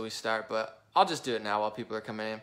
we start, but I'll just do it now while people are coming in.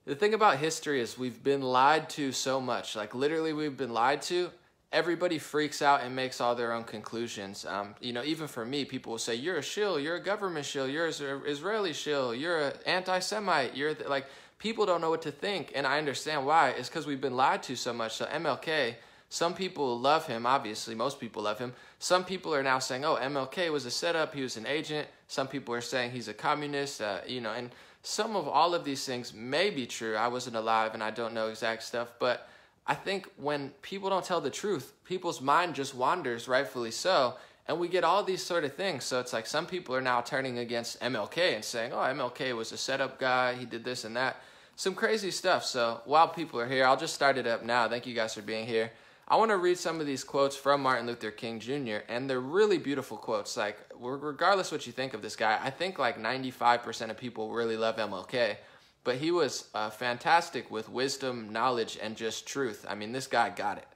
The thing about history is we've been lied to so much. Like literally we've been lied to. Everybody freaks out and makes all their own conclusions. You know, even for me, people will say, you're a shill, you're a government shill, you're an Israeli shill, you're an anti-Semite, like, people don't know what to think, and I understand why. It's because we've been lied to so much. So MLK, some people love him, obviously, most people love him. Some people are now saying, oh, MLK was a setup, he was an agent. Some people are saying he's a communist, you know, and some of all of these things may be true. I wasn't alive and I don't know exact stuff, but I think when people don't tell the truth, people's mind just wanders, rightfully so, and we get all these sort of things. So it's like some people are now turning against MLK and saying, oh, MLK was a setup guy, he did this and that. Some crazy stuff. So while people are here, I'll just start it up now. Thank you guys for being here. I want to read some of these quotes from Martin Luther King Jr., and they're really beautiful quotes. Like, regardless what you think of this guy, I think like 95% of people really love MLK. But he was fantastic with wisdom, knowledge, and just truth. I mean, this guy got it.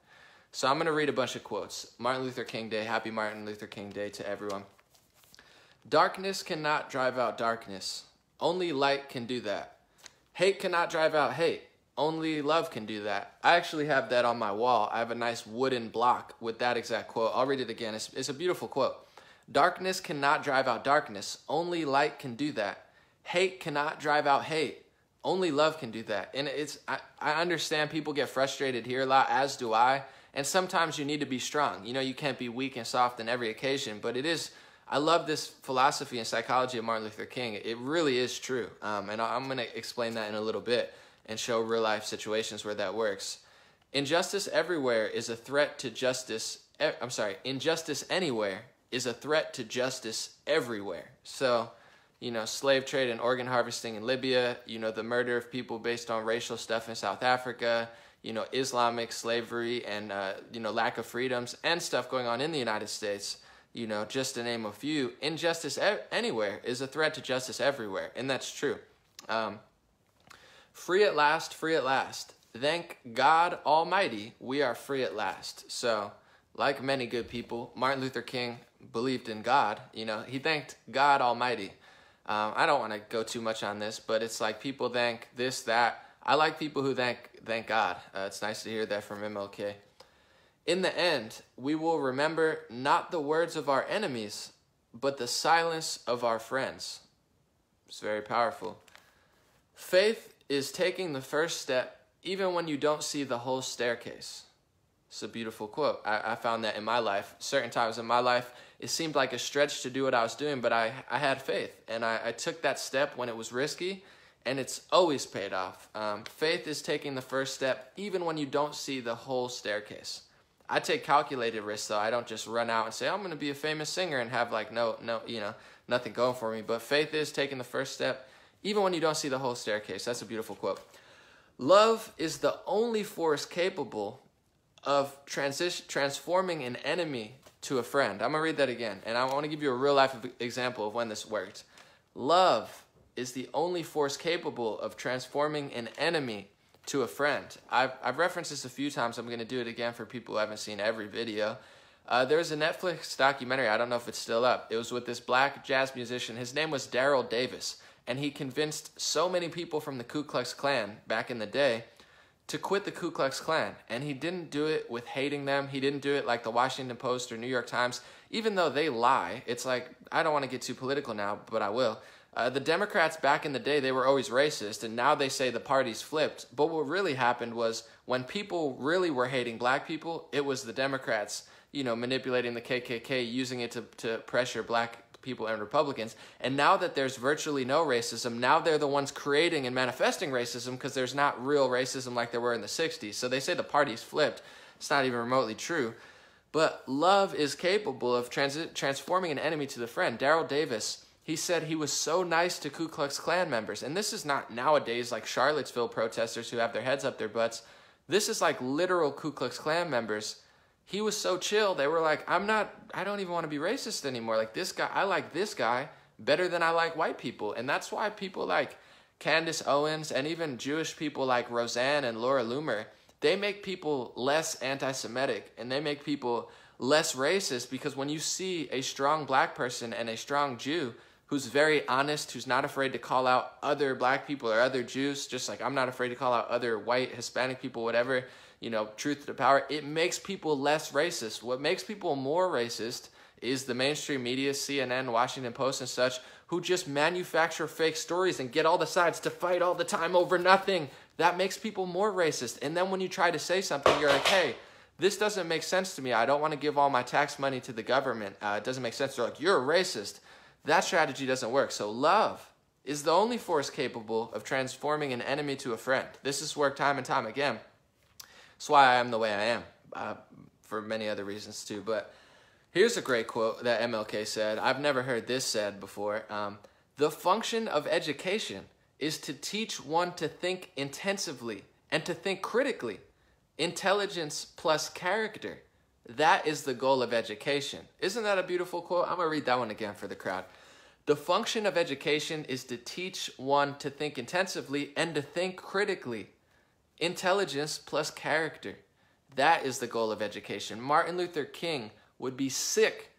So I'm going to read a bunch of quotes. Martin Luther King Day. Happy Martin Luther King Day to everyone. Darkness cannot drive out darkness. Only light can do that. Hate cannot drive out hate. Only love can do that. I actually have that on my wall. I have a nice wooden block with that exact quote. I'll read it again. It's a beautiful quote. Darkness cannot drive out darkness. Only light can do that. Hate cannot drive out hate. Only love can do that. And I understand people get frustrated here a lot, as do I. And sometimes you need to be strong. You know, you can't be weak and soft in every occasion. But I love this philosophy and psychology of Martin Luther King. It really is true. And I'm going to explain that in a little bit and show real life situations where that works. Injustice everywhere is a threat to justice. Injustice anywhere is a threat to justice everywhere. So, you know, slave trade and organ harvesting in Libya, you know, the murder of people based on racial stuff in South Africa, you know, Islamic slavery and, you know, lack of freedoms and stuff going on in the United States, you know, just to name a few. Injustice anywhere is a threat to justice everywhere, and that's true. Free at last, free at last. Thank God Almighty, we are free at last. So, like many good people, Martin Luther King believed in God. You know, he thanked God Almighty. I don't want to go too much on this, but it's like people thank this, that. I like people who thank God. It's nice to hear that from MLK. In the end, we will remember not the words of our enemies, but the silence of our friends. It's very powerful. Faith is taking the first step even when you don't see the whole staircase. It's a beautiful quote. I found that in my life. Certain times in my life, it seemed like a stretch to do what I was doing, but I had faith. And I took that step when it was risky, and it's always paid off. Faith is taking the first step even when you don't see the whole staircase. I take calculated risks, though. I don't just run out and say, I'm going to be a famous singer and have like no, you know, nothing going for me. But faith is taking the first step even when you don't see the whole staircase. That's a beautiful quote. Love is the only force capable of transforming an enemy to a friend. I'm going to read that again, and I want to give you a real-life example of when this worked. Love is the only force capable of transforming an enemy to a friend. I've referenced this a few times. I'm going to do it again for people who haven't seen every video. There's a Netflix documentary. I don't know if it's still up. It was with this black jazz musician. His name was Daryl Davis, and he convinced so many people from the Ku Klux Klan back in the day to quit the Ku Klux Klan. And he didn't do it with hating them. He didn't do it like the Washington Post or New York Times, even though they lie. It's like, I don't want to get too political now, but I will. The Democrats back in the day, they were always racist, and now they say the party's flipped. But what really happened was when people really were hating black people, it was the Democrats, you know, manipulating the KKK, using it to pressure black people and Republicans. And now that there's virtually no racism, now they're the ones creating and manifesting racism because there's not real racism like there were in the 60s. So they say the party's flipped. It's not even remotely true. But love is capable of transforming an enemy to the friend. Daryl Davis, he said he was so nice to Ku Klux Klan members. And this is not nowadays like Charlottesville protesters who have their heads up their butts. This is like literal Ku Klux Klan members. He was so chill. They were like, I don't even want to be racist anymore. Like this guy, I like this guy better than I like white people. And that's why people like Candace Owens and even Jewish people like Roseanne and Laura Loomer, they make people less anti-Semitic and they make people less racist, because when you see a strong black person and a strong Jew who's very honest, who's not afraid to call out other black people or other Jews, just like I'm not afraid to call out other white, Hispanic people, whatever, you know, truth to power, it makes people less racist. What makes people more racist is the mainstream media, CNN, Washington Post and such, who just manufacture fake stories and get all the sides to fight all the time over nothing. That makes people more racist. And then when you try to say something, you're like, hey, this doesn't make sense to me. I don't want to give all my tax money to the government. It doesn't make sense. They're like, you're a racist. That strategy doesn't work. So love is the only force capable of transforming an enemy to a friend. This has worked time and time again. That's why I am the way I am, for many other reasons too. But here's a great quote that MLK said. I've never heard this said before. The function of education is to teach one to think intensively and to think critically. Intelligence plus character. That is the goal of education. Isn't that a beautiful quote? I'm going to read that one again for the crowd. The function of education is to teach one to think intensively and to think critically. Intelligence plus character. That is the goal of education. Martin Luther King would be sick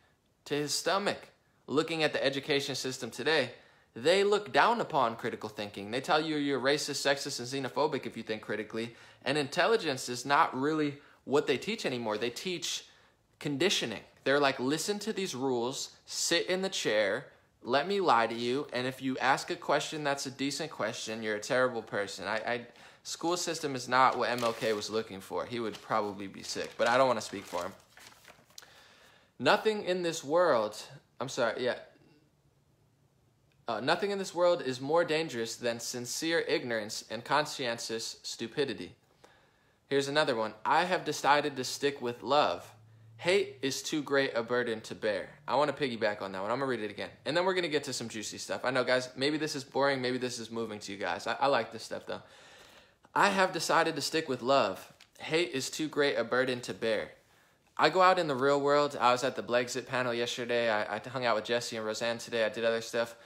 to his stomach looking at the education system today. They look down upon critical thinking. They tell you you're racist, sexist, and xenophobic if you think critically. And intelligence is not really what they teach anymore. They teach conditioning. They're like, listen to these rules, sit in the chair, let me lie to you, and if you ask a question that's a decent question, you're a terrible person. School system is not what MLK was looking for. He would probably be sick, but I don't want to speak for him. Nothing in this world, nothing in this world is more dangerous than sincere ignorance and conscientious stupidity. Here's another one. I have decided to stick with love. Hate is too great a burden to bear. I want to piggyback on that one. I'm going to read it again. And then we're going to get to some juicy stuff. I know, guys, maybe this is boring. Maybe this is moving to you guys. I like this stuff, though. I have decided to stick with love. Hate is too great a burden to bear. I go out in the real world. I was at the Blexit panel yesterday. I hung out with Jesse and Roseanne today. I did other stuff.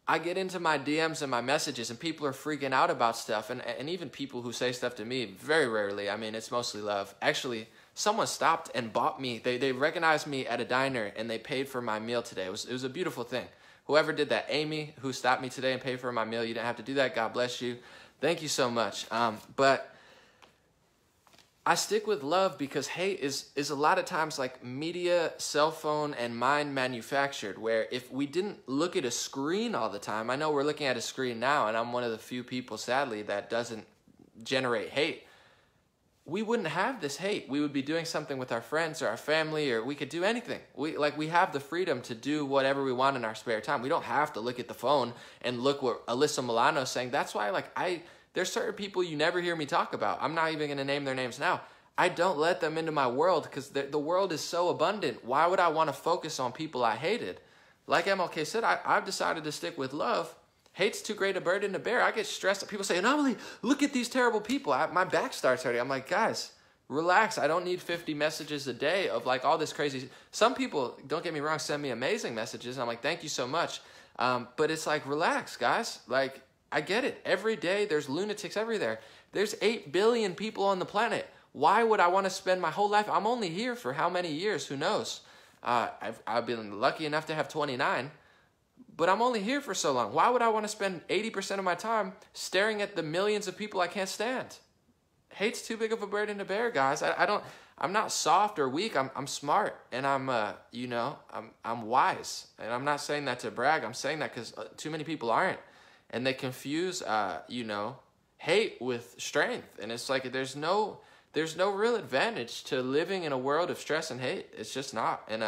I get into my DMs and my messages, and people are freaking out about stuff. And even people who say stuff to me, very rarely. I mean, it's mostly love. Actually, someone stopped and bought me. They recognized me at a diner, and they paid for my meal today. It was a beautiful thing. Whoever did that, Amy, who stopped me today and paid for my meal, you didn't have to do that. God bless you. Thank you so much. But I stick with love because hate is a lot of times like media, cell phone, and mind manufactured, where if we didn't look at a screen all the time, I know we're looking at a screen now, and I'm one of the few people, sadly, that doesn't generate hate. We wouldn't have this hate. We would be doing something with our friends or our family, or we could do anything. We have the freedom to do whatever we want in our spare time. We don't have to look at the phone and look what Alyssa Milano's saying. That's why there's certain people you never hear me talk about. I'm not even going to name their names now. I don't let them into my world because the world is so abundant. Why would I want to focus on people I hated? Like MLK said, I've decided to stick with love. Hate's too great a burden to bear. I get stressed. People say, Anomaly, look at these terrible people. My back starts hurting. I'm like, guys, relax. I don't need 50 messages a day of like all this crazy. Some people, don't get me wrong, send me amazing messages. And I'm like, thank you so much. But it's like, relax, guys. Like, I get it. Every day there's lunatics everywhere. There's 8 billion people on the planet. Why would I want to spend my whole life? I'm only here for how many years? Who knows? I've been lucky enough to have 29. But I'm only here for so long. Why would I want to spend 80% of my time staring at the millions of people I can't stand? Hate's too big of a burden to bear, guys. I'm not soft or weak. I'm smart, and I'm wise. And I'm not saying that to brag. I'm saying that because too many people aren't, and they confuse hate with strength. And it's like there's no real advantage to living in a world of stress and hate. It's just not. And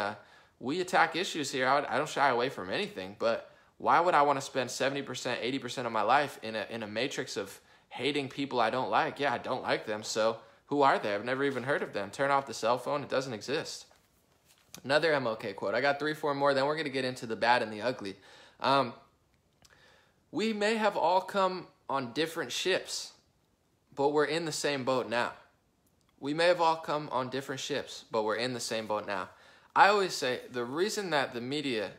we attack issues here. I don't shy away from anything, but why would I want to spend 70%, 80% of my life in a matrix of hating people I don't like? Yeah, I don't like them, so who are they? I've never even heard of them. Turn off the cell phone. It doesn't exist. Another MLK quote. I got 3, 4 more, then we're going to get into the bad and the ugly. We may have all come on different ships, but we're in the same boat now. We may have all come on different ships, but we're in the same boat now. I always say the reason that the media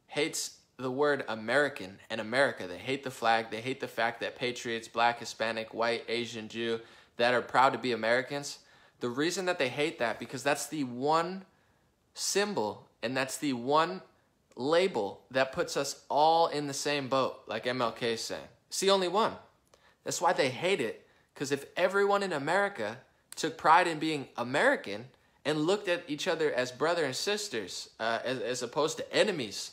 hates the word American and America, they hate the flag, they hate the fact that patriots, black, Hispanic, white, Asian, Jew, that are proud to be Americans, the reason that they hate that, because that's the one symbol and that's the one label that puts us all in the same boat, like MLK is saying. It's the only one. That's why they hate it, because if everyone in America took pride in being American and looked at each other as brother and sisters, as opposed to enemies,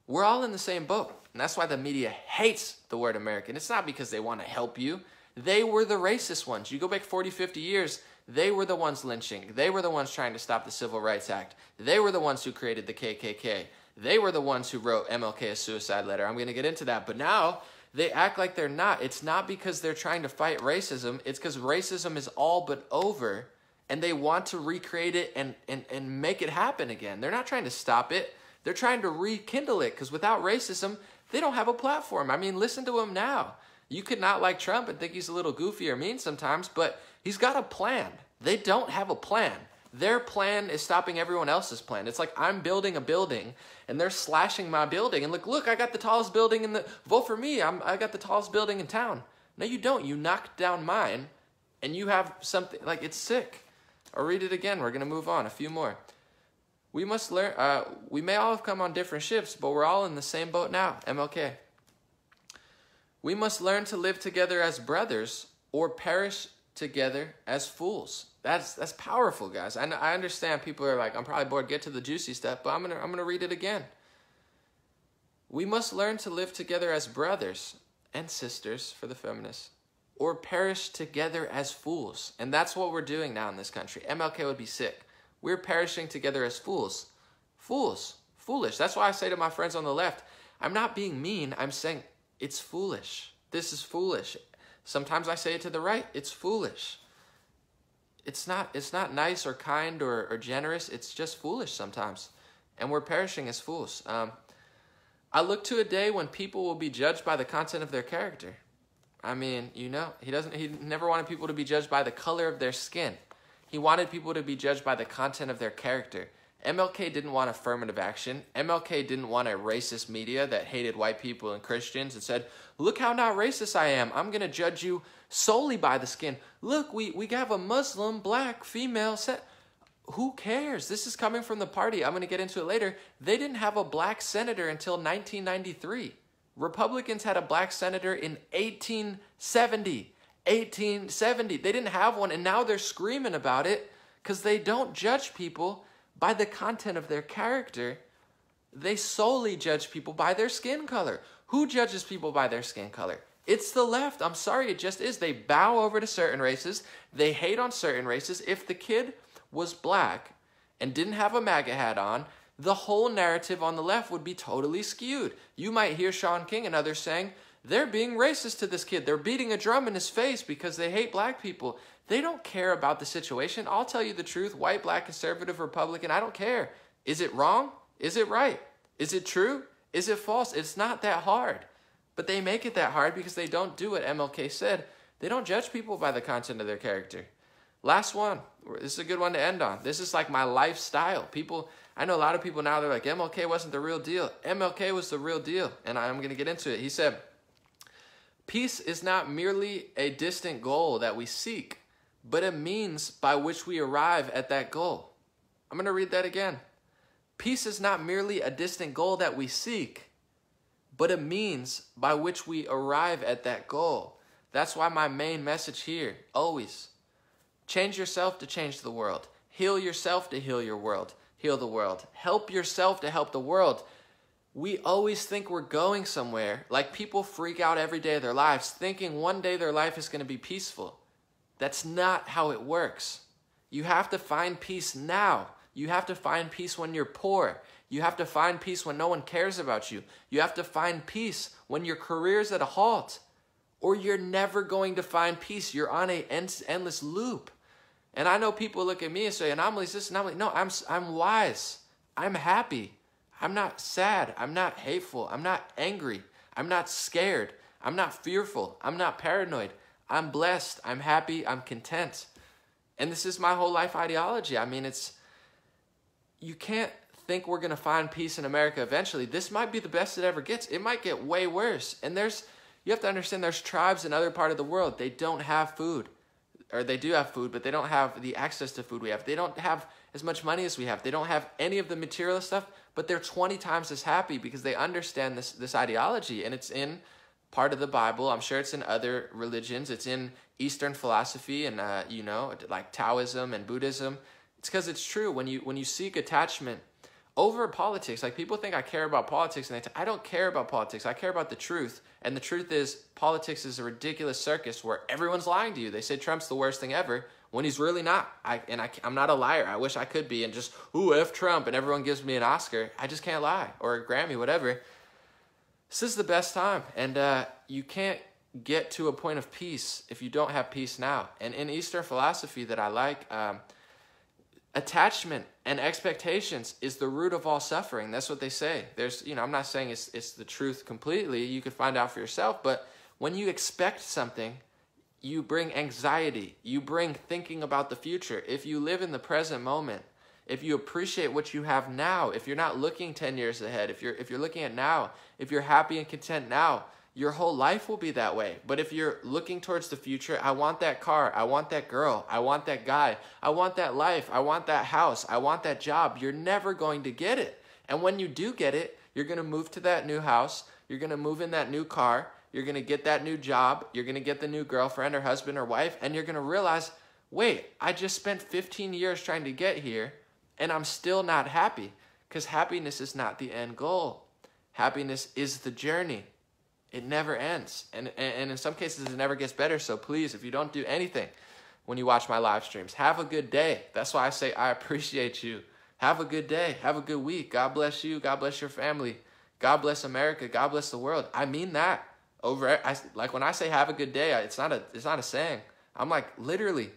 we're all in the same boat. And that's why the media hates the word American. It's not because they want to help you. They were the racist ones. You go back 40, 50 years, they were the ones lynching. They were the ones trying to stop the Civil Rights Act. They were the ones who created the KKK. They were the ones who wrote MLK a suicide letter. I'm going to get into that. But now they act like they're not. It's not because they're trying to fight racism. It's because racism is all but over, and they want to recreate it and make it happen again. They're not trying to stop it. They're trying to rekindle it, because without racism, they don't have a platform. I mean, listen to him now. You could not like Trump and think he's a little goofy or mean sometimes, but he's got a plan. They don't have a plan. Their plan is stopping everyone else's plan. It's like I'm building a building, and they're slashing my building. And look, I got the tallest building in the... Vote for me. I got the tallest building in town. No, you don't. You knocked down mine, and you have something... Like, it's sick. I'll read it again. We're going to move on. A few more. We must learn... we may all have come on different ships, but we're all in the same boat now. MLK. We must learn to live together as brothers or perish together as fools. That's powerful, guys. I understand people are like, I'm probably bored, get to the juicy stuff, but I'm gonna read it again. We must learn to live together as brothers and sisters for the feminists, or perish together as fools. And that's what we're doing now in this country. MLK would be sick. We're perishing together as fools. Fools. Foolish. That's why I say to my friends on the left, I'm not being mean, I'm saying it's foolish. This is foolish. Sometimes I say it to the right, it's foolish. It's not nice or kind or generous. It's just foolish sometimes. And we're perishing as fools. I look to a day when people will be judged by the content of their character. I mean, you know, he never wanted people to be judged by the color of their skin. He wanted people to be judged by the content of their character. MLK didn't want affirmative action. MLK didn't want a racist media that hated white people and Christians and said, look how not racist I am. I'm going to judge you solely by the skin. Look, we have a Muslim, black, female set. Who cares? This is coming from the party. I'm going to get into it later. They didn't have a black senator until 1993. Republicans had a black senator in 1870. 1870. They didn't have one, and now they're screaming about it because they don't judge people by the content of their character. They solely judge people by their skin color. Who judges people by their skin color? It's the left. I'm sorry, it just is. They bow over to certain races. They hate on certain races. If the kid was black and didn't have a MAGA hat on, the whole narrative on the left would be totally skewed. You might hear Sean King and others saying, they're being racist to this kid. They're beating a drum in his face because they hate black people. They don't care about the situation. I'll tell you the truth. White, black, conservative, Republican, I don't care. Is it wrong? Is it right? Is it true? Is it false? It's not that hard. But they make it that hard because they don't do what MLK said. They don't judge people by the content of their character. Last one. This is a good one to end on. This is like my lifestyle. I know a lot of people now, they're like, MLK wasn't the real deal. MLK was the real deal. And I'm going to get into it. He said, peace is not merely a distant goal that we seek, but a means by which we arrive at that goal. I'm going to read that again. Peace is not merely a distant goal that we seek, but a means by which we arrive at that goal. That's why my main message here, always, change yourself to change the world. Heal yourself to heal your world. Heal the world. Help yourself to help the world. We always think we're going somewhere. Like people freak out every day of their lives thinking one day their life is going to be peaceful. That's not how it works. You have to find peace now. You have to find peace when you're poor. You have to find peace when no one cares about you. You have to find peace when your career's at a halt. Or you're never going to find peace. You're on an endless loop. And I know people look at me and say, anomalies this, anomaly. No, I'm wise. I'm happy. I'm not sad. I'm not hateful. I'm not angry. I'm not scared. I'm not fearful. I'm not paranoid. I'm blessed. I'm happy. I'm content. And this is my whole life ideology. I mean, you can't think we're going to find peace in America eventually. This might be the best it ever gets. It might get way worse. And you have to understand there's tribes in other part of the world. They don't have food. or they do have food, but they don't have the access to food we have. They don't have as much money as we have. They don't have any of the material stuff, but they're 20 times as happy because they understand this ideology, and it's in part of the Bible. I'm sure it's in other religions. It's in Eastern philosophy and, like Taoism and Buddhism. It's because it's true. When you seek attachment over politics, like people think I care about politics, and I don't care about politics. I care about the truth. And the truth is politics is a ridiculous circus where everyone's lying to you. They say Trump's the worst thing ever when he's really not. I'm not a liar. I wish I could be and just, ooh, F Trump, and everyone gives me an Oscar. I just can't lie, or a Grammy, whatever. This is the best time, and you can't get to a point of peace if you don't have peace now. And in Eastern philosophy that I like, attachment and expectations is the root of all suffering. That's what they say. I'm not saying it's the truth completely. You could find out for yourself, but when you expect something, you bring anxiety. You bring thinking about the future. If you live in the present moment, if you appreciate what you have now, if you're not looking 10 years ahead, if you're looking at now, if you're happy and content now, your whole life will be that way. But if you're looking towards the future, I want that car, I want that girl, I want that guy, I want that life, I want that house, I want that job, you're never going to get it. And when you do get it, you're going to move to that new house, you're going to move in that new car, you're going to get that new job, you're going to get the new girlfriend or husband or wife, and you're going to realize, wait, I just spent 15 years trying to get here, and I'm still not happy, because happiness is not the end goal. Happiness is the journey. It never ends. And in some cases, it never gets better. So please, if you don't do anything when you watch my live streams, have a good day. That's why I say I appreciate you. Have a good day. Have a good week. God bless you. God bless your family. God bless America. God bless the world. I mean that. Like when I say have a good day, it's not a saying. I'm like, literally,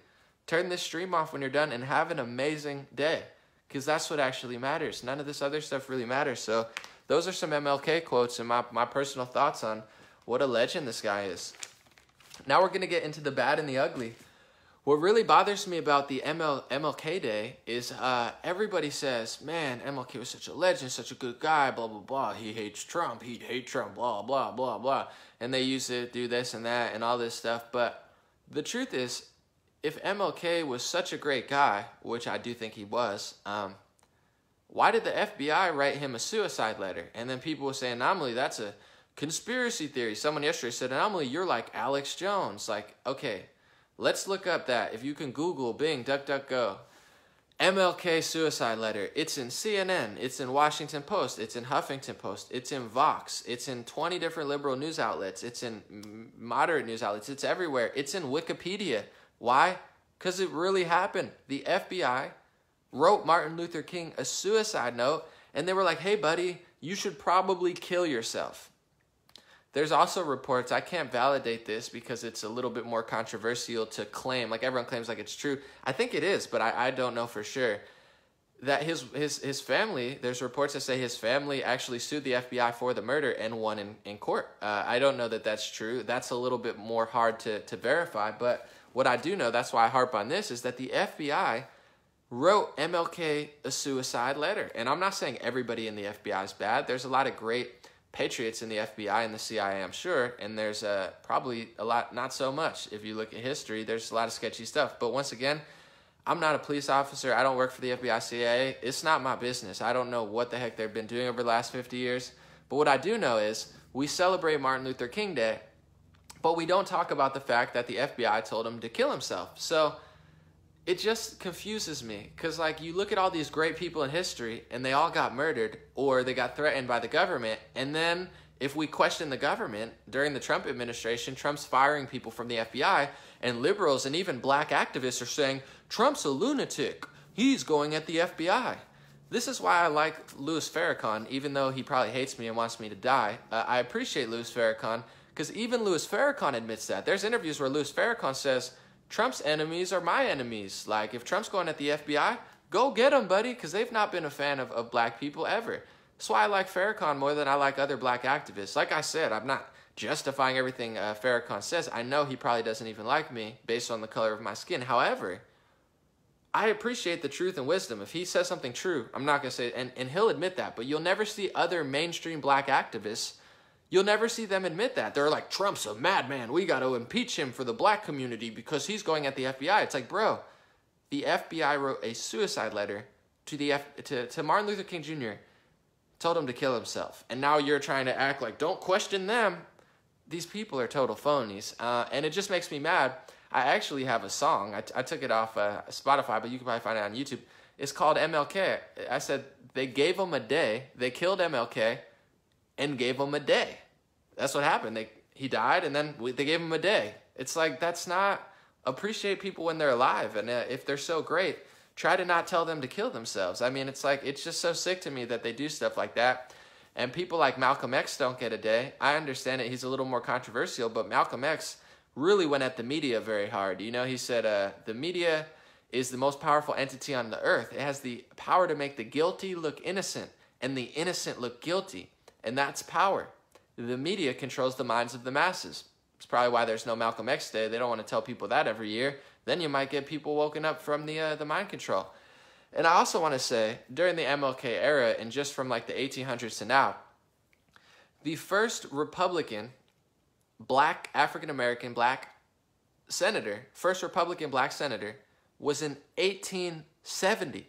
turn this stream off when you're done and have an amazing day. Because that's what actually matters. None of this other stuff really matters. So those are some MLK quotes and my personal thoughts on what a legend this guy is. Now we're going to get into the bad and the ugly. What really bothers me about the MLK Day is everybody says, man, MLK was such a legend, such a good guy, blah, blah, blah. He hates Trump. He'd hate Trump, blah, blah, blah, blah. And they used to do this and that and all this stuff. But the truth is, if MLK was such a great guy, which I do think he was, why did the FBI write him a suicide letter? And then people were saying, anomaly, that's a conspiracy theory. Someone yesterday said, anomaly, you're like Alex Jones. Like, okay, let's look up that. If you can Google, Bing, DuckDuckGo, MLK suicide letter. It's in CNN. It's in Washington Post. It's in Huffington Post. It's in Vox. It's in 20 different liberal news outlets. It's in moderate news outlets. It's everywhere. It's in Wikipedia. Why? Because it really happened. The FBI wrote Martin Luther King a suicide note, and they were like, hey, buddy, you should probably kill yourself. There's also reports, I can't validate this because it's a little bit more controversial to claim, like everyone claims like it's true. I think it is, but I don't know for sure. That his family, there's reports that say his family actually sued the FBI for the murder and won in court. I don't know that that's true. That's a little bit more hard to verify, but what I do know, that's why I harp on this, is that the FBI wrote MLK a suicide letter. And I'm not saying everybody in the FBI is bad. There's a lot of great patriots in the FBI and the CIA, I'm sure, and there's probably a lot not so much. If you look at history, there's a lot of sketchy stuff. But once again, I'm not a police officer. I don't work for the FBI, CIA. It's not my business. I don't know what the heck they've been doing over the last 50 years. But what I do know is we celebrate Martin Luther King Day, but we don't talk about the fact that the FBI told him to kill himself. So it just confuses me because, like, you look at all these great people in history and they all got murdered or they got threatened by the government. And then if we question the government during the Trump administration, Trump's firing people from the FBI, and liberals and even black activists are saying, Trump's a lunatic. He's going at the FBI. This is why I like Louis Farrakhan, even though he probably hates me and wants me to die. I appreciate Louis Farrakhan because even Louis Farrakhan admits that. There's interviews where Louis Farrakhan says, Trump's enemies are my enemies. Like, if Trump's going at the FBI, go get him, buddy, because they've not been a fan of black people ever. That's why I like Farrakhan more than I like other black activists. Like I said, I'm not justifying everything Farrakhan says. I know he probably doesn't even like me based on the color of my skin. However, I appreciate the truth and wisdom. If he says something true, I'm not going to say it, and he'll admit that. But you'll never see other mainstream black activists, You'll never see them admit that. They're like, Trump's a madman. We got to impeach him for the black community because he's going at the FBI. It's like, bro, the FBI wrote a suicide letter to Martin Luther King Jr., told him to kill himself. And now you're trying to act like, don't question them. These people are total phonies. And it just makes me mad. I actually have a song. I took it off Spotify, but you can probably find it on YouTube. It's called MLK. I said they gave him a day. They killed MLK and gave him a day. That's what happened. He died, and then they gave him a day. It's like, that's not... Appreciate people when they're alive. And if they're so great, try to not tell them to kill themselves. I mean, it's like, it's just so sick to me that they do stuff like that. And people like Malcolm X don't get a day. I understand it. He's a little more controversial, but Malcolm X really went at the media very hard. You know, he said, the media is the most powerful entity on the earth. It has the power to make the guilty look innocent and the innocent look guilty. And that's power. The media controls the minds of the masses. It's probably why there's no Malcolm X Day. They don't want to tell people that every year. Then you might get people woken up from the mind control. And I also want to say, during the MLK era, and just from like the 1800s to now, the first Republican, black, African-American, black senator, first Republican black senator, was in 1870.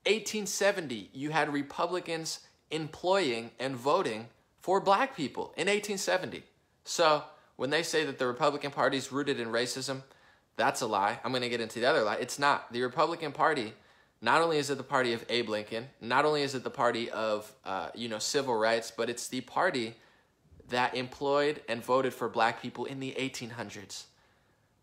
1870, you had Republicans employing and voting for black people in 1870. So when they say that the Republican Party is rooted in racism, that's a lie. I'm going to get into the other lie. It's not. The Republican Party, not only is it the party of Abe Lincoln, not only is it the party of, civil rights, but it's the party that employed and voted for black people in the 1800s.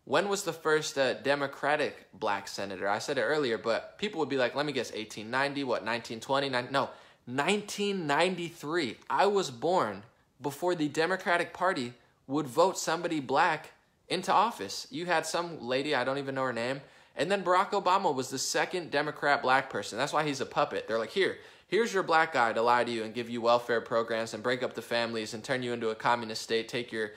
When was the first Democratic black senator? I said it earlier, but people would be like, let me guess, 1890, what, 1920? No, 1993. I was born before the Democratic Party would vote somebody black into office. You had some lady, I don't even know her name, and then Barack Obama was the second Democrat black person. That's why he's a puppet. They're like, here's your black guy to lie to you and give you welfare programs and break up the families and turn you into a communist state, take your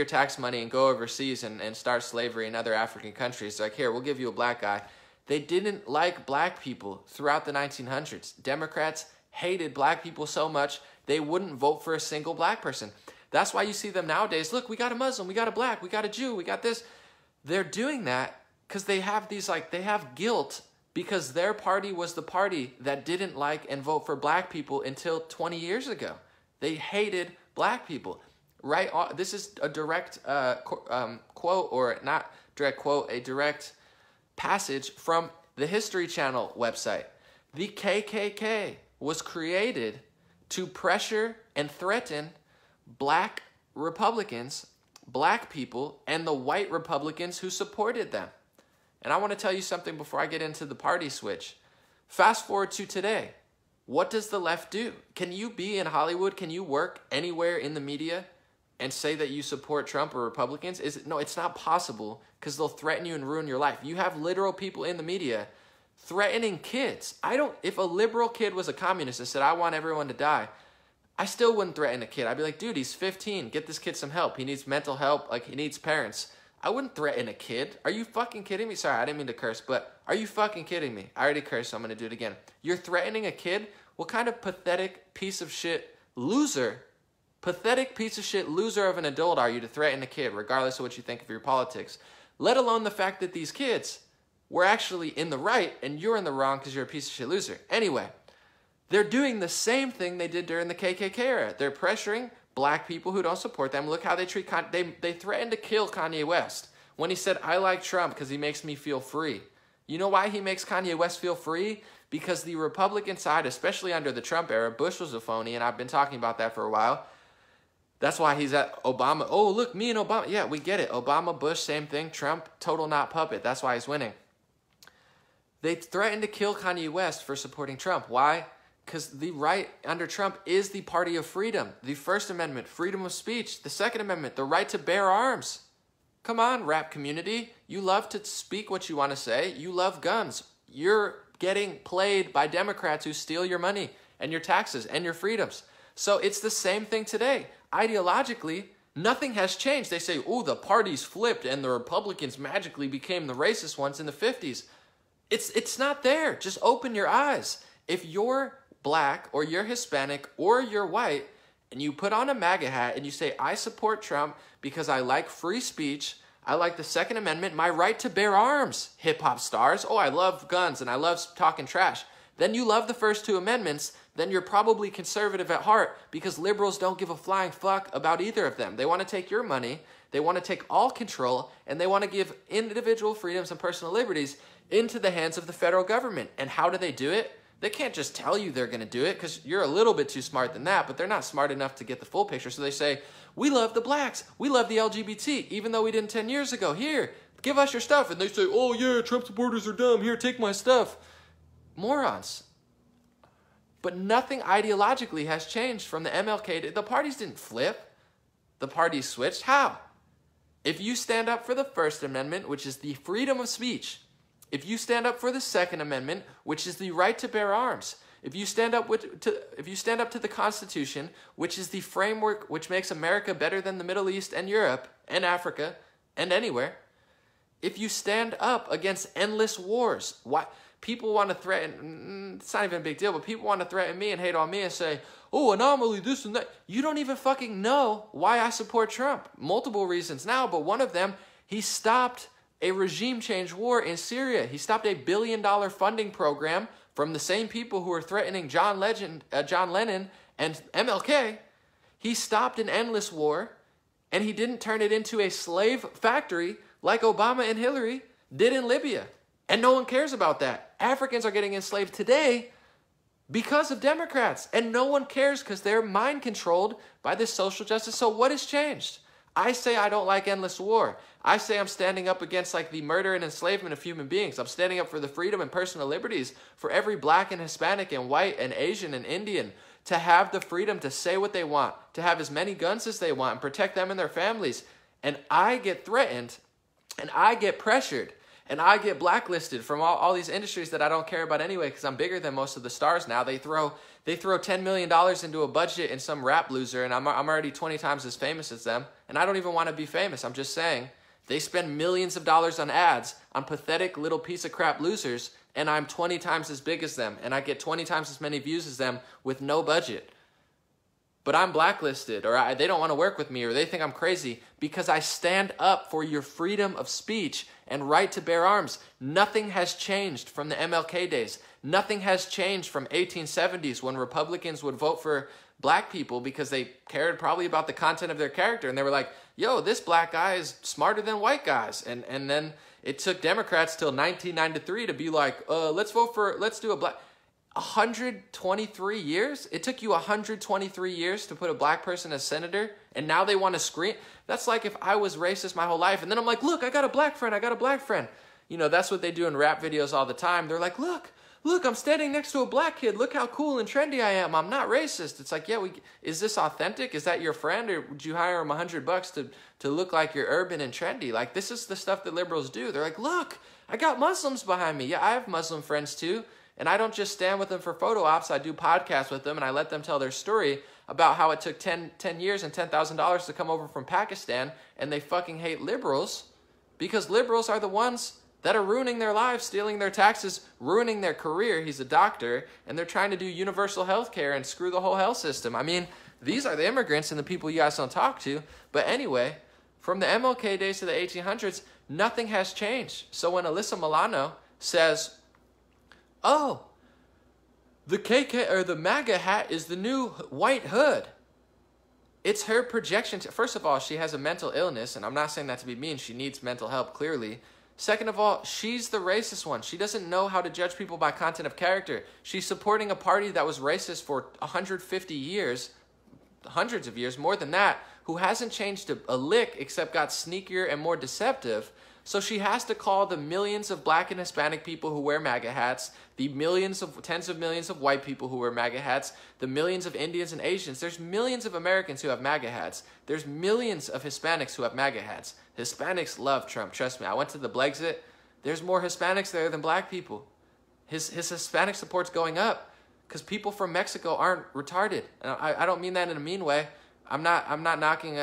tax money and go overseas and start slavery in other African countries. They're like, here, we'll give you a black guy. They didn't like black people throughout the 1900s. Democrats hated black people so much, they wouldn't vote for a single black person. That's why you see them nowadays. Look, we got a Muslim, we got a black, we got a Jew, we got this. They're doing that because they have they have guilt because their party was the party that didn't like and vote for black people until 20 years ago. They hated black people, right? This is a direct quote, or not direct quote, a direct passage from the History Channel website. The KKK was created to pressure and threaten black Republicans, black people, and the white Republicans who supported them. And I want to tell you something before I get into the party switch. Fast forward to today. What does the left do? Can you be in Hollywood? Can you work anywhere in the media and say that you support Trump or Republicans? No, it's not possible because they'll threaten you and ruin your life. You have literal people in the media threatening kids. If a liberal kid was a communist and said, I want everyone to die, I still wouldn't threaten a kid. I'd be like, dude, he's 15. Get this kid some help. He needs mental help. Like, he needs parents. I wouldn't threaten a kid. Are you fucking kidding me? Sorry, I didn't mean to curse, but are you fucking kidding me? I already cursed, so I'm going to do it again. You're threatening a kid? What kind of pathetic piece of shit loser, pathetic piece of shit loser of an adult are you to threaten a kid, regardless of what you think of your politics? Let alone the fact that these kids were actually in the right and you're in the wrong because you're a piece of shit loser. Anyway, they're doing the same thing they did during the KKK era. They're pressuring black people who don't support them. Look how they treat they threatened to kill Kanye West when he said, I like Trump because he makes me feel free. You know why he makes Kanye West feel free? Because the Republican side, especially under the Trump era, Bush was a phony, and I've been talking about that for a while. That's why he's at Obama. Oh, look, me and Obama. Yeah, we get it. Obama, Bush, same thing. Trump, total not puppet. That's why he's winning. They threatened to kill Kanye West for supporting Trump. Why? Because the right under Trump is the party of freedom. The First Amendment, freedom of speech. The Second Amendment, the right to bear arms. Come on, rap community. You love to speak what you want to say. You love guns. You're getting played by Democrats who steal your money and your taxes and your freedoms. So it's the same thing today. Ideologically, nothing has changed. They say, oh, the parties flipped and the Republicans magically became the racist ones in the 50s. It's not there. Just open your eyes. If you're black or you're Hispanic or you're white and you put on a MAGA hat and you say, I support Trump because I like free speech, I like the Second Amendment, my right to bear arms, hip-hop stars. Oh, I love guns and I love talking trash. Then you love the first two amendments, then you're probably conservative at heart, because liberals don't give a flying fuck about either of them. They want to take your money, they want to take all control, and they want to give individual freedoms and personal liberties into the hands of the federal government. And how do they do it? They can't just tell you they're going to do it, because you're a little bit too smart than that, but they're not smart enough to get the full picture. So they say, we love the blacks, we love the LGBT, even though we didn't 10 years ago. Here, give us your stuff. And they say, oh yeah, Trump supporters are dumb. Here, take my stuff. Morons. But nothing ideologically has changed from the MLK. The parties didn't flip. The parties switched. How? If you stand up for the First Amendment, which is the freedom of speech, if you stand up for the Second Amendment, which is the right to bear arms, if you stand up to the Constitution, which is the framework which makes America better than the Middle East and Europe and Africa and anywhere, if you stand up against endless wars, why people want to threaten, it's not even a big deal, but people want to threaten me and hate on me and say, oh, anomaly, this and that. You don't even fucking know why I support Trump. Multiple reasons now, but one of them, he stopped a regime change war in Syria. He stopped a $1 billion funding program from the same people who were threatening John Lennon and MLK. He stopped an endless war, and he didn't turn it into a slave factory like Obama and Hillary did in Libya. And no one cares about that. Africans are getting enslaved today because of Democrats, and no one cares because they're mind controlled by this social justice. So what has changed? I say I don't like endless war. I say I'm standing up against like the murder and enslavement of human beings. I'm standing up for the freedom and personal liberties for every black and Hispanic and white and Asian and Indian to have the freedom to say what they want, to have as many guns as they want and protect them and their families. And I get threatened and I get pressured and I get blacklisted from all these industries that I don't care about anyway, because I'm bigger than most of the stars now. They throw $10 million into a budget in some rap loser, and I'm already 20 times as famous as them. And I don't even want to be famous. I'm just saying, they spend millions of dollars on ads on pathetic little piece of crap losers, and I'm 20 times as big as them, and I get 20 times as many views as them with no budget. But I'm blacklisted, or they don't want to work with me, or they think I'm crazy, because I stand up for your freedom of speech and right to bear arms. Nothing has changed from the MLK days. Nothing has changed from 1870s when Republicans would vote for black people because they cared probably about the content of their character, and they were like, yo, this black guy is smarter than white guys. And then it took Democrats till 1993 to be like, let's do a black... 123 years? It took you 123 years to put a black person as senator, and now they want to scream? That's like if I was racist my whole life, and then I'm like, look, I got a black friend. You know, that's what they do in rap videos all the time. They're like, look, I'm standing next to a black kid. Look how cool and trendy I am. I'm not racist. It's like, yeah, is this authentic? Is that your friend, or would you hire him $100 to look like you're urban and trendy? Like, this is the stuff that liberals do. They're like, look, I got Muslims behind me. Yeah, I have Muslim friends too. And I don't just stand with them for photo ops. I do podcasts with them, and I let them tell their story about how it took 10 years and $10,000 to come over from Pakistan, and they fucking hate liberals because liberals are the ones that are ruining their lives, stealing their taxes, ruining their career. He's a doctor, and they're trying to do universal health care and screw the whole health system. I mean, these are the immigrants and the people you guys don't talk to. But anyway, from the MLK days to the 1800s, nothing has changed. So when Alyssa Milano says, oh, the KK or the MAGA hat is the new white hood, it's her projection. First of all, she has a mental illness, and I'm not saying that to be mean. She needs mental help, clearly. Second of all, she's the racist one. She doesn't know how to judge people by content of character. She's supporting a party that was racist for 150 years, hundreds of years, more than that, who hasn't changed a lick except got sneakier and more deceptive. So she has to call the millions of black and Hispanic people who wear MAGA hats, the tens of millions of white people who wear MAGA hats, the millions of Indians and Asians. There's millions of Americans who have MAGA hats. There's millions of Hispanics who have MAGA hats. Hispanics love Trump, trust me. I went to the Blexit. There's more Hispanics there than black people. His Hispanic support's going up because people from Mexico aren't retarded. And I don't mean that in a mean way. I'm not knocking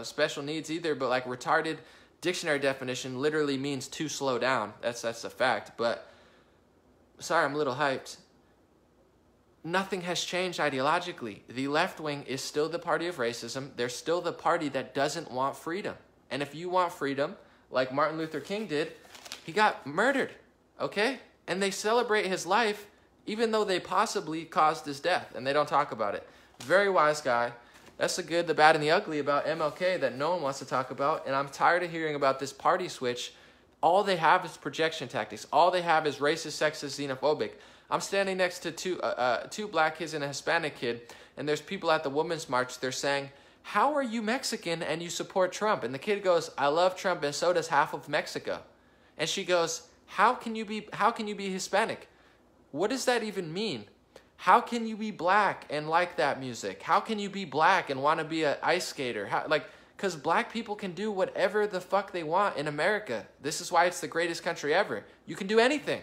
special needs either, but like retarded dictionary definition literally means to slow down. That's a fact. But sorry, I'm a little hyped. nothing has changed ideologically. The left wing is still the party of racism. They're still the party that doesn't want freedom. And if you want freedom, like Martin Luther King did, he got murdered, okay? And they celebrate his life even though they possibly caused his death, and they don't talk about it. Very wise guy. That's the good, the bad, and the ugly about MLK that no one wants to talk about, and I'm tired of hearing about this party switch. All they have is projection tactics. All they have is racist, sexist, xenophobic. I'm standing next to two black kids and a Hispanic kid, and there's people at the Women's March. They're saying, how are you Mexican and you support Trump? And the kid goes, I love Trump, and so does half of Mexico. And she goes, how can you be Hispanic? What does that even mean? How can you be black and like that music? How can you be black and want to be an ice skater? Because black people can do whatever the fuck they want in America. This is why it's the greatest country ever. You can do anything.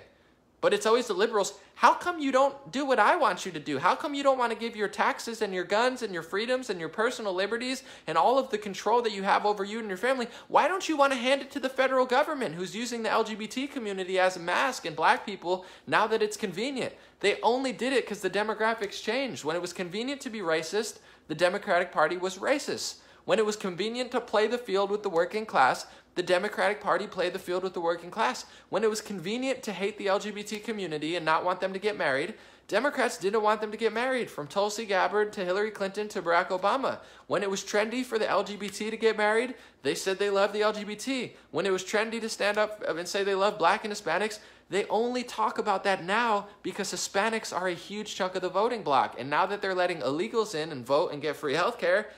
But it's always the liberals. How come you don't do what I want you to do? How come you don't want to give your taxes and your guns and your freedoms and your personal liberties and all of the control that you have over you and your family? Why don't you want to hand it to the federal government who's using the LGBT community as a mask and black people now that it's convenient? They only did it because the demographics changed. When it was convenient to be racist, the Democratic Party was racist. When it was convenient to play the field with the working class, the Democratic Party played the field with the working class. When it was convenient to hate the LGBT community and not want them to get married, Democrats didn't want them to get married, from Tulsi Gabbard to Hillary Clinton to Barack Obama. When it was trendy for the LGBT to get married, they said they loved the LGBT. When it was trendy to stand up and say they love black and Hispanics, they only talk about that now because Hispanics are a huge chunk of the voting bloc. And now that they're letting illegals in and vote and get free health care,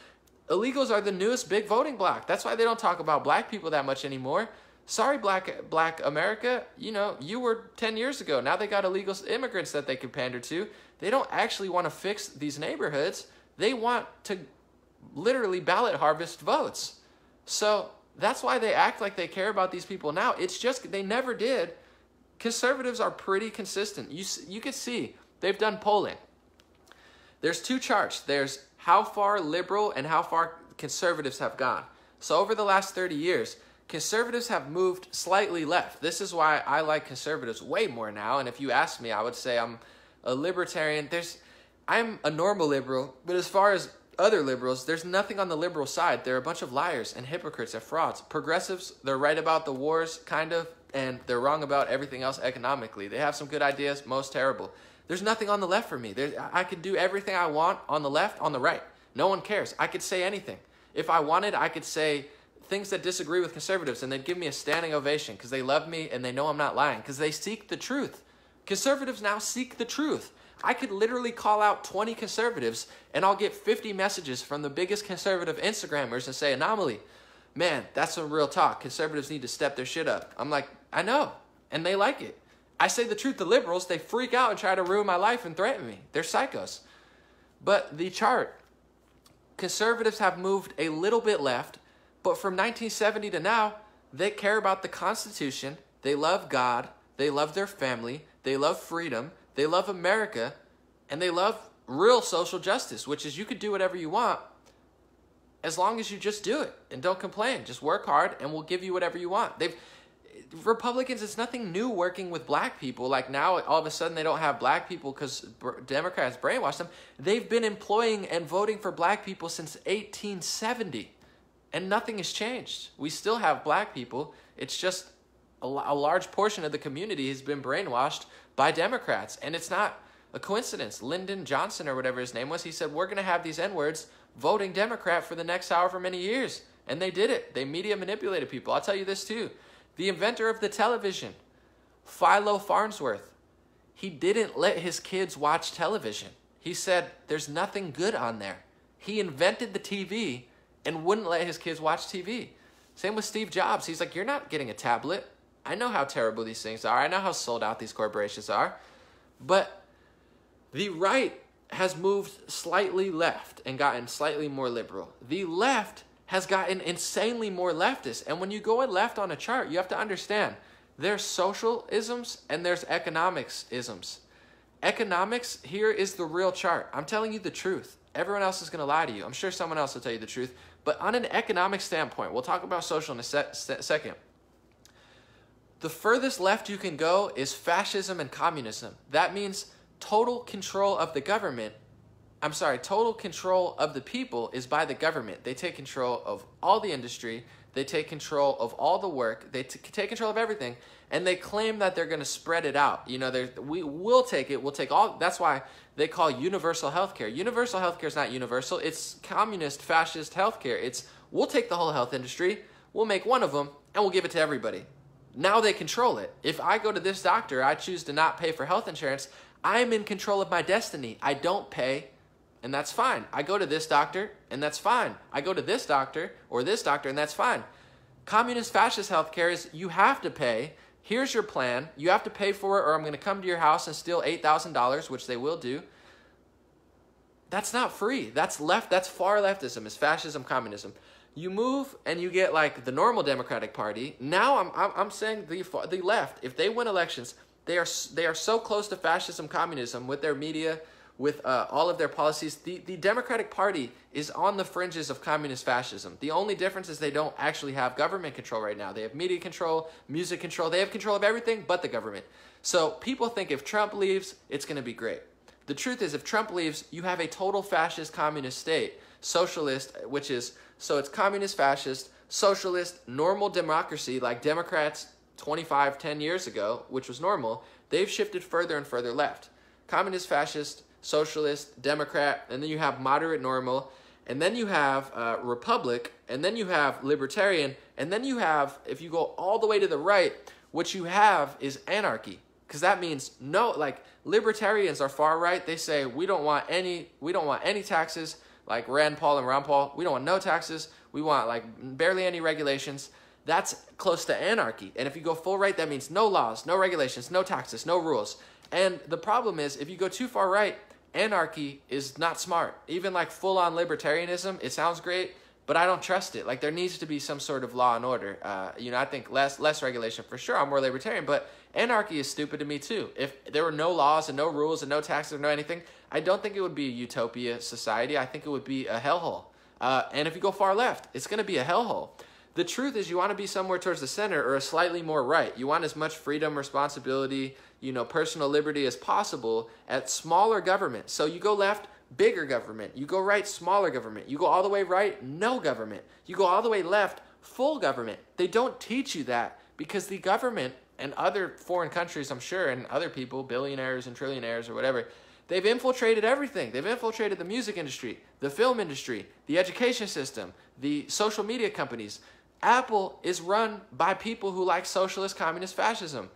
illegals are the newest big voting bloc. That's why they don't talk about black people that much anymore. Sorry, black America, you were 10 years ago. Now they got illegal immigrants that they can pander to. They don't actually want to fix these neighborhoods. They want to literally ballot harvest votes. So that's why they act like they care about these people now. It's just they never did. Conservatives are pretty consistent. You can see they've done polling. There's two charts. There's how far liberal and how far conservatives have gone. So over the last 30 years, conservatives have moved slightly left. This is why I like conservatives way more now. And if you ask me, I would say I'm a libertarian. I'm a normal liberal, but as far as other liberals, there's nothing on the liberal side. They're a bunch of liars and hypocrites and frauds. Progressives, they're right about the wars, kind of, and they're wrong about everything else economically. They have some good ideas, most terrible. There's nothing on the left for me. I could do everything I want on the left, on the right. No one cares. I could say anything. If I wanted, I could say things that disagree with conservatives, and they'd give me a standing ovation because they love me and they know I'm not lying because they seek the truth. Conservatives now seek the truth. I could literally call out 20 conservatives and I'll get 50 messages from the biggest conservative Instagrammers and say, Anomaly, man, that's some real talk. Conservatives need to step their shit up. I'm like, I know, and they like it. I say the truth to liberals, they freak out and try to ruin my life and threaten me. They're psychos. But the chart, conservatives have moved a little bit left, but from 1970 to now, they care about the Constitution, they love God, they love their family, they love freedom, they love America, and they love real social justice, which is you could do whatever you want as long as you just do it and don't complain. Just work hard and we'll give you whatever you want. Republicans, it's nothing new working with black people. Like now, all of a sudden, they don't have black people because Democrats brainwashed them. They've been employing and voting for black people since 1870, and nothing has changed. We still have black people. It's just a large portion of the community has been brainwashed by Democrats, and it's not a coincidence. Lyndon Johnson, or whatever his name was, he said, we're going to have these N-words voting Democrat for the next however many years, and they did it. They media manipulated people. I'll tell you this, too. The inventor of the television, Philo Farnsworth, he didn't let his kids watch television. He said, there's nothing good on there. He invented the TV and wouldn't let his kids watch TV. Same with Steve Jobs. He's like, you're not getting a tablet. I know how terrible these things are. I know how sold out these corporations are. But the right has moved slightly left and gotten slightly more liberal. The left has gotten insanely more leftist. And when you go in left on a chart, you have to understand there's social isms and there's economics isms. Economics, here is the real chart. I'm telling you the truth. Everyone else is going to lie to you. I'm sure someone else will tell you the truth. But on an economic standpoint, we'll talk about social in a second. The furthest left you can go is fascism and communism. That means total control of the government, total control of the people is by the government. They take control of all the industry. They take control of all the work. They take control of everything. And they claim that they're going to spread it out. You know, we will take it. We'll take all. That's why they call universal health care. Universal health care is not universal. It's communist, fascist health care. We'll take the whole health industry. We'll make one of them, and we'll give it to everybody. Now they control it. If I go to this doctor, I choose to not pay for health insurance, I'm in control of my destiny. I don't pay, and that's fine. I go to this doctor, and that's fine. I go to this doctor or this doctor, and that's fine. Communist fascist healthcare is you have to pay. Here's your plan. You have to pay for it, or I'm going to come to your house and steal $8,000, which they will do. That's not free. That's left. That's far leftism. It's fascism, communism. You move and you get like the normal Democratic Party. Now I'm saying the left. If they win elections, they are so close to fascism, communism with their media, with all of their policies. The Democratic Party is on the fringes of communist fascism. The only difference is they don't actually have government control right now. They have media control, music control. They have control of everything but the government. So people think if Trump leaves, it's going to be great. The truth is if Trump leaves, you have a total fascist communist state. Socialist, so it's communist, fascist, socialist, normal democracy like Democrats 10 years ago, which was normal. They've shifted further and further left. Communist, fascist, socialist, Democrat, and then you have moderate, normal, and then you have republic, and then you have libertarian, and then you have, if you go all the way to the right, what you have is anarchy. Because that means like libertarians are far right. They say we don't want any taxes. Like Rand Paul and Ron Paul, we don't want no taxes. We want like barely any regulations. That's close to anarchy. And if you go full right, that means no laws, no regulations, no taxes, no rules. And the problem is if you go too far right, anarchy is not smart. Even like full-on libertarianism, it sounds great, but I don't trust it. Like there needs to be some sort of law and order. I think less regulation for sure. I'm more libertarian, but anarchy is stupid to me too. If there were no laws and no rules and no taxes and no anything, I don't think it would be a utopia society. I think it would be a hellhole. And if you go far left, it's going to be a hellhole. The truth is you want to be somewhere towards the center or a slightly more right. You want as much freedom, responsibility, personal liberty as possible at smaller government. So you go left, bigger government. You go right, smaller government. You go all the way right, no government. You go all the way left, full government. They don't teach you that because the government and other foreign countries, I'm sure, and other people, billionaires and trillionaires or whatever, they've infiltrated everything. They've infiltrated the music industry, the film industry, the education system, the social media companies. Apple is run by people who like socialist, communist, fascism.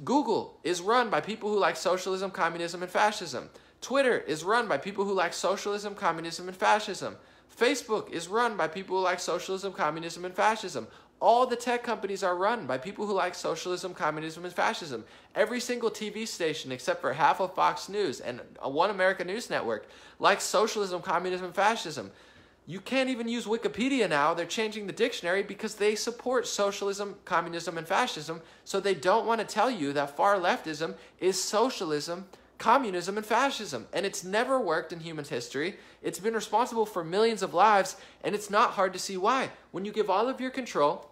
Google is run by people who like socialism, communism, and fascism. Twitter is run by people who like socialism, communism, and fascism. Facebook is run by people who like socialism, communism, and fascism. All the tech companies are run by people who like socialism, communism, and fascism. Every single TV station, except for half of Fox News and One America News Network, likes socialism, communism, and fascism. You can't even use Wikipedia now. They're changing the dictionary because they support socialism, communism, and fascism, so they don't want to tell you that far leftism is socialism, communism, and fascism. And it's never worked in human history. It's been responsible for millions of lives, and it's not hard to see why. When you give all of your control,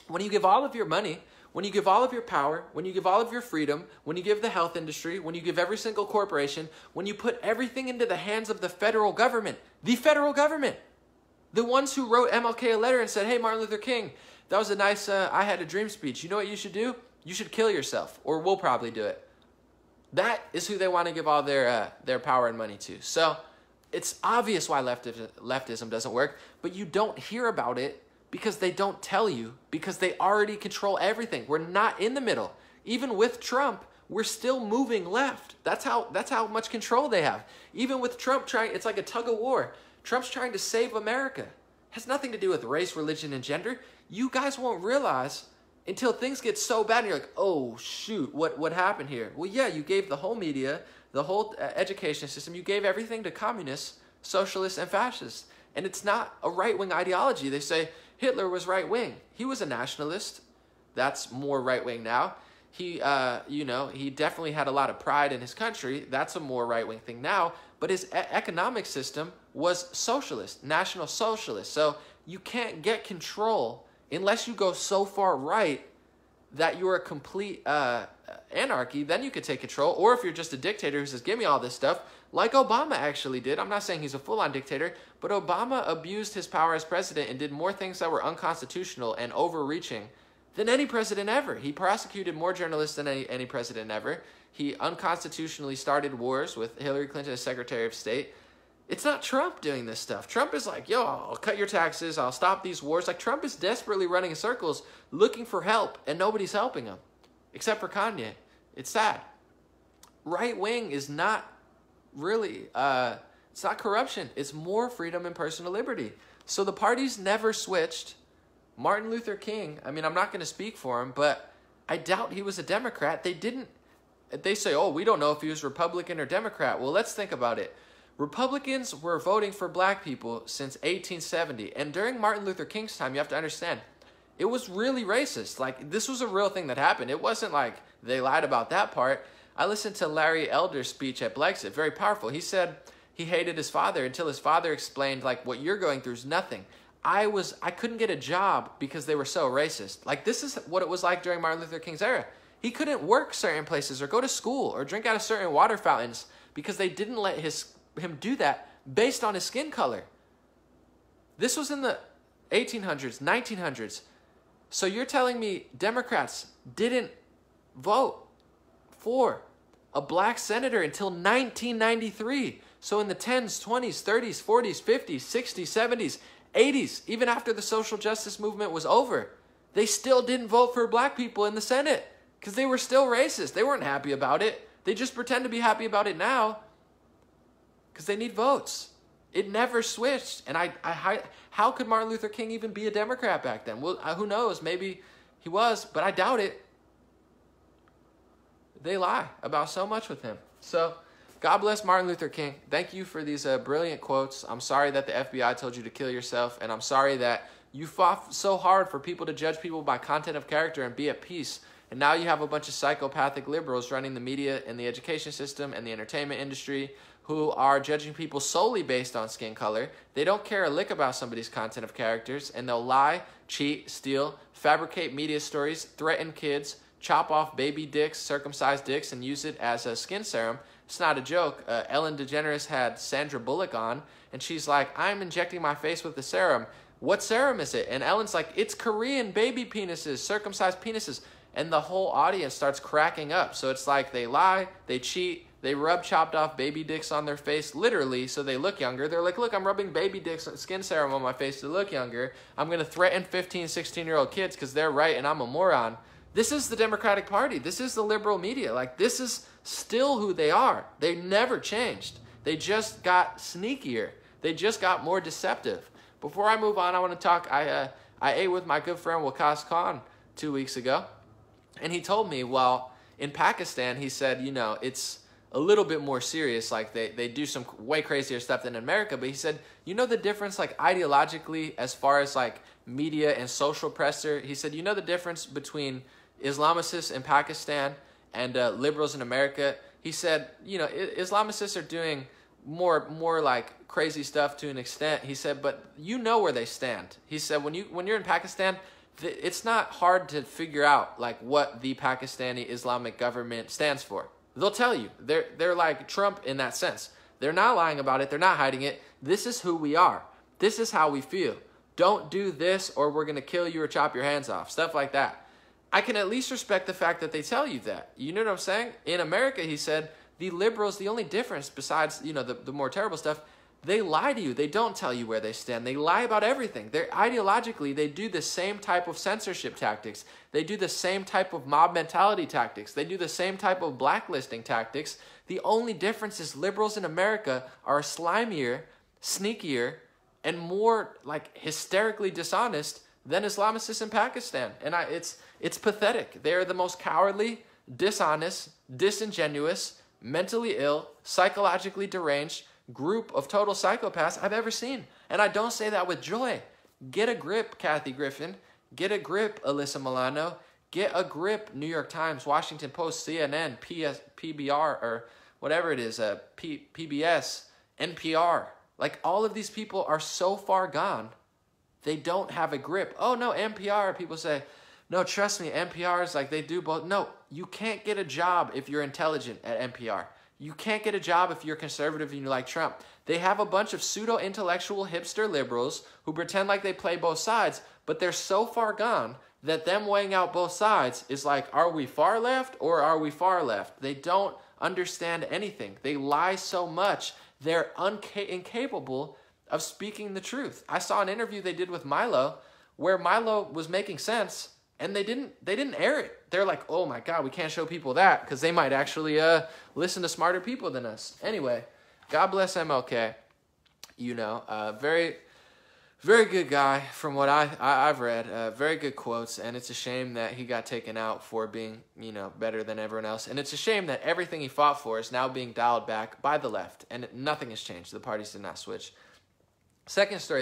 when you give all of your money, when you give all of your power, when you give all of your freedom, when you give the health industry, when you give every single corporation, when you put everything into the hands of the federal government, the ones who wrote MLK a letter and said, hey, Martin Luther King, that was a nice I had a dream speech. You know what you should do? You should kill yourself, or we'll probably do it. That is who they want to give all their power and money to. So it's obvious why leftism doesn't work, but you don't hear about it because they don't tell you, because they already control everything. We're not in the middle. Even with Trump, we're still moving left. That's how much control they have. Even with Trump it's like a tug of war. Trump's trying to save America. It has nothing to do with race, religion, and gender. You guys won't realize until things get so bad and you're like, oh, shoot, what happened here? Well, yeah, you gave the whole media, the whole education system, you gave everything to communists, socialists, and fascists. And it's not a right-wing ideology. They say Hitler was right-wing. He was a nationalist. That's more right-wing now. He definitely had a lot of pride in his country. That's a more right-wing thing now. But his economic system was socialist, national socialist. So you can't get control unless you go so far right that you're a complete anarchy, then you could take control. Or if you're just a dictator who says, give me all this stuff, like Obama actually did. I'm not saying he's a full-on dictator, but Obama abused his power as president and did more things that were unconstitutional and overreaching than any president ever. He prosecuted more journalists than any president ever. He unconstitutionally started wars with Hillary Clinton as Secretary of State. It's not Trump doing this stuff. Trump is like, yo, I'll cut your taxes, I'll stop these wars. Like, Trump is desperately running in circles looking for help, and nobody's helping him, except for Kanye. It's sad. Right wing is not really, it's not corruption. It's more freedom and personal liberty. So the parties never switched. Martin Luther King, I mean, I'm not going to speak for him, but I doubt he was a Democrat. They say, oh, we don't know if he was Republican or Democrat. Well, let's think about it. Republicans were voting for black people since 1870. And during Martin Luther King's time, you have to understand, it was really racist. Like, this was a real thing that happened. It wasn't like they lied about that part. I listened to Larry Elder's speech at Blexit, very powerful. He said he hated his father until his father explained, like, what you're going through is nothing. I couldn't get a job because they were so racist. Like, this is what it was like during Martin Luther King's era. He couldn't work certain places or go to school or drink out of certain water fountains because they didn't let him do that based on his skin color. This was in the 1800s, 1900s. So you're telling me Democrats didn't vote for a black senator until 1993. So in the 10s, 20s, 30s, 40s, 50s, 60s, 70s, 80s, even after the social justice movement was over, they still didn't vote for black people in the Senate because they were still racist. They weren't happy about it. They just pretend to be happy about it now because they need votes. It never switched. And how could Martin Luther King even be a Democrat back then? Well, who knows? Maybe he was, but I doubt it. They lie about so much with him. So God bless Martin Luther King. Thank you for these brilliant quotes. I'm sorry that the FBI told you to kill yourself, and I'm sorry that you fought so hard for people to judge people by content of character and be at peace. And now you have a bunch of psychopathic liberals running the media and the education system and the entertainment industry who are judging people solely based on skin color. They don't care a lick about somebody's content of characters, and they'll lie, cheat, steal, fabricate media stories, threaten kids, chop off baby dicks, circumcised dicks, and use it as a skin serum. It's not a joke. Ellen DeGeneres had Sandra Bullock on, and she's like, I'm injecting my face with the serum. What serum is it? And Ellen's like, it's Korean baby penises, circumcised penises. And the whole audience starts cracking up. So it's like they lie, they cheat, they rub chopped off baby dicks on their face, literally, so they look younger. They're like, look, I'm rubbing baby dicks skin serum on my face to look younger. I'm going to threaten 15, 16-year-old kids because they're right and I'm a moron. This is the Democratic Party. This is the liberal media. Like, this is still who they are. They never changed. They just got sneakier. They just got more deceptive. Before I move on, I want to talk. I ate with my good friend Waqas Khan 2 weeks ago. And he told me, well, in Pakistan, he said, you know, it's a little bit more serious. Like, they do some way crazier stuff than in America. But he said, you know the difference, like, ideologically, as far as, like, media and social pressure? He said, you know the difference between Islamicists in Pakistan and liberals in America? He said, you know, Islamicists are doing more like crazy stuff to an extent. He said, but you know where they stand. He said, when you're in Pakistan, it's not hard to figure out like what the Pakistani Islamic government stands for. They'll tell you. They're like Trump in that sense. They're not lying about it. They're not hiding it. This is who we are. This is how we feel. Don't do this or we're going to kill you or chop your hands off. Stuff like that. I can at least respect the fact that they tell you that. You know what I'm saying? In America, he said, the liberals, the only difference besides, you know, the more terrible stuff, they lie to you. They don't tell you where they stand. They lie about everything. They're ideologically, they do the same type of censorship tactics. They do the same type of mob mentality tactics. They do the same type of blacklisting tactics. The only difference is liberals in America are slimier, sneakier, and more like hysterically dishonest than Islamicists in Pakistan. And it's pathetic. They're the most cowardly, dishonest, disingenuous, mentally ill, psychologically deranged group of total psychopaths I've ever seen. And I don't say that with joy. Get a grip, Kathy Griffin. Get a grip, Alyssa Milano. Get a grip, New York Times, Washington Post, CNN, PBR, or whatever it is, PBS, NPR. Like, all of these people are so far gone, they don't have a grip. Oh, no, NPR, people say, no, trust me, NPRs, like, they do both. No, you can't get a job if you're intelligent at NPR. You can't get a job if you're conservative and you like Trump. They have a bunch of pseudo-intellectual hipster liberals who pretend like they play both sides, but they're so far gone that them weighing out both sides is like, are we far left or are we far left? They don't understand anything. They lie so much. They're incapable of speaking the truth. I saw an interview they did with Milo where Milo was making sense, and they didn't air it. They're like, oh my God, we can't show people that because they might actually listen to smarter people than us. Anyway, God bless MLK. You know, very, very good guy from what I've read. Very good quotes, and it's a shame that he got taken out for being, you know, better than everyone else. And it's a shame that everything he fought for is now being dialed back by the left, and nothing has changed. The parties did not switch. Second story.